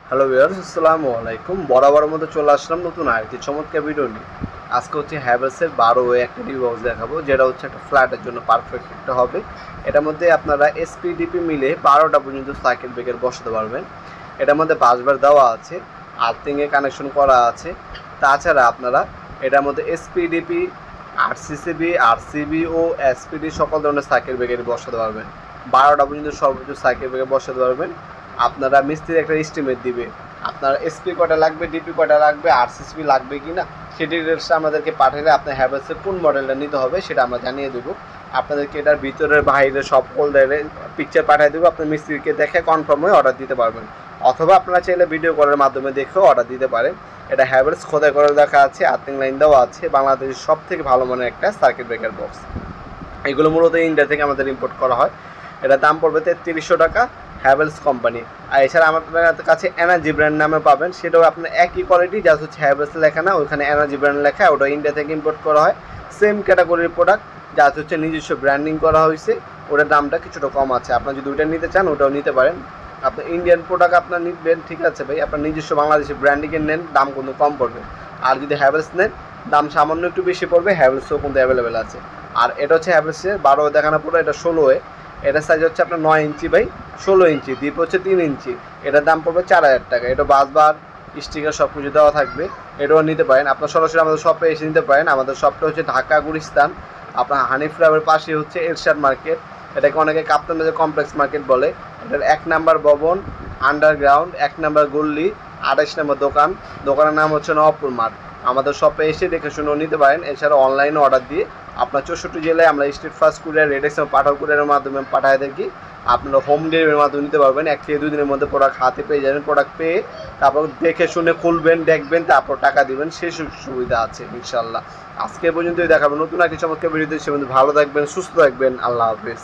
Hello viewers, আসসালামু আলাইকুম। বরাবরের মতো চলে আসলাম নতুন আরেকটি চমৎকার ভিডিও নিয়ে। আজকে হচ্ছে হ্যাভেলসের 12 একটা ডিভাইস দেখাবো, যেটা হচ্ছে একটা ফ্ল্যাটের জন্য পারফেক্ট একটা হবে। এটার মধ্যে আপনারা এসপিডিপি মিলে 12টা পর্যন্ত সার্কিট ব্রেকার বসাতে পারবেন। এটার মধ্যে বাসবার দেওয়া আছে, আর্থিংয়ে কানেকশন করা আছে। তাছাড়া আপনারা এটার মধ্যে এসপিডিপি, আরসিসিবি, আরসিবি ও এসপিডি সকল ধরনের সার্কিট ব্রেকার বসাতে পারবেন। 12টা পর্যন্ত সর্বোচ্চ সার্কিট ব্রেকার বসাতে পারবেন। আপনারা মিস্ত্রি একটা এস্টিমেট দিবে, আপনার এসপি কটা লাগবে, ডিপি কটা লাগবে, আরসিসবি লাগবে কি না, সেই ডিটেলসটা আমাদেরকে পাঠালে আপনার হ্যাভেলসের কোন মডেলটা নিতে হবে সেটা আমরা জানিয়ে দেবো। আপনাদেরকে এটার ভিতরের বাইরে সব ফোল্ডারে পিকচার পাঠিয়ে দেবো, আপনার মিস্ত্রিকে দেখে কনফার্ম হয়ে অর্ডার দিতে পারবেন। অথবা আপনারা চাইলে ভিডিও কলের মাধ্যমে দেখেও অর্ডার দিতে পারেন। এটা হ্যাভেলস খোদাই করে দেখা আছে, আর্থিং লাইন দেওয়া আছে। বাংলাদেশের সব থেকে ভালো মানের একটা সার্কিট ব্রেকার বক্স। এগুলো মূলত ইন্ডিয়া থেকে আমাদের ইম্পোর্ট করা হয়। এটা দাম পড়বে 3300 টাকা, হ্যাভেলস কোম্পানি। আর এছাড়া আমাদের কাছে এনার্জি ব্র্যান্ড নামে পাবেন, সেটাও আপনার একই কোয়ালিটি, জাস্ট হচ্ছে হ্যাভেলস লেখা না, ওইখানে এনার্জি ব্র্যান্ড লেখা, ওটা ইন্ডিয়া থেকে ইম্পোর্ট করা হয়। সেম ক্যাটাগরির প্রোডাক্ট, জাস্ট হচ্ছে নিজস্ব ব্র্যান্ডিং করা হয়েছে, ওটার দামটা কিছুটা কম আছে। আপনার যদি ওইটা নিতে চান ওটাও নিতে পারেন। আপনি ইন্ডিয়ান প্রোডাক্ট আপনার নিবেন, ঠিক আছে ভাই, আপনার নিজস্ব বাংলাদেশের ব্র্যান্ডিংয়ের নেন, দাম কিন্তু কম পড়বে। আর যদি হ্যাভেলস নেন দাম সামান্য একটু বেশি পড়বে, হ্যাভেলসও কিন্তু অ্যাভেলেবেল আছে। আর এটা হচ্ছে হ্যাভেলসের 12 দেখানো পুরো, এটা 16 এটার সাইজ হচ্ছে আপনার 9 ইঞ্চি বাই 16 ইঞ্চি, দ্বীপ হচ্ছে 3 ইঞ্চি। এটার দাম পড়বে 4000 টাকা। এটা বাসবার স্টিকার সব কিছু দেওয়া থাকবে, এটাও নিতে পারেন। আপনার সরাসরি আমাদের শপে এসে নিতে পারেন। আমাদের শপটা হচ্ছে ঢাকা গুলিস্তান, আপনার হানিফ ক্লাবের পাশে হচ্ছে এরশাদ মার্কেট, এটাকে অনেকে কাপ্তান বাজার কমপ্লেক্স মার্কেট বলে। এটার 1 নাম্বার ভবন, আন্ডারগ্রাউন্ড, 1 নাম্বার গল্লি, 28 নম্বর দোকান। দোকানের নাম হচ্ছে নবাবপুর মাঠ। আমাদের শপে এসে দেখে শুনেও নিতে পারেন। এছাড়া অনলাইনে অর্ডার দিয়ে আপনার 64 জেলায় আমরা স্ট্রিট ফাস্ট কুরিয়ার, রেডেক্স এবং পাঠাও কুরিয়ারের মাধ্যমে পাঠায় থাকি। আপনারা হোম ডেলিভারির মাধ্যমে নিতে পারবেন। 1 থেকে 2 দিনের মধ্যে প্রোডাক্ট হাতে পেয়ে যাবেন। প্রোডাক্ট পেয়ে তারপর দেখে শুনে খুলবেন, দেখবেন, তারপর টাকা দিবেন, সেই সুবিধা আছে ইনশাল্লাহ। আজকে পর্যন্তই দেখাবেন নতুন একটি চমৎকার ভিডিওতে। সে ভালো থাকবেন, সুস্থ থাকবেন। আল্লাহ হাফিজ।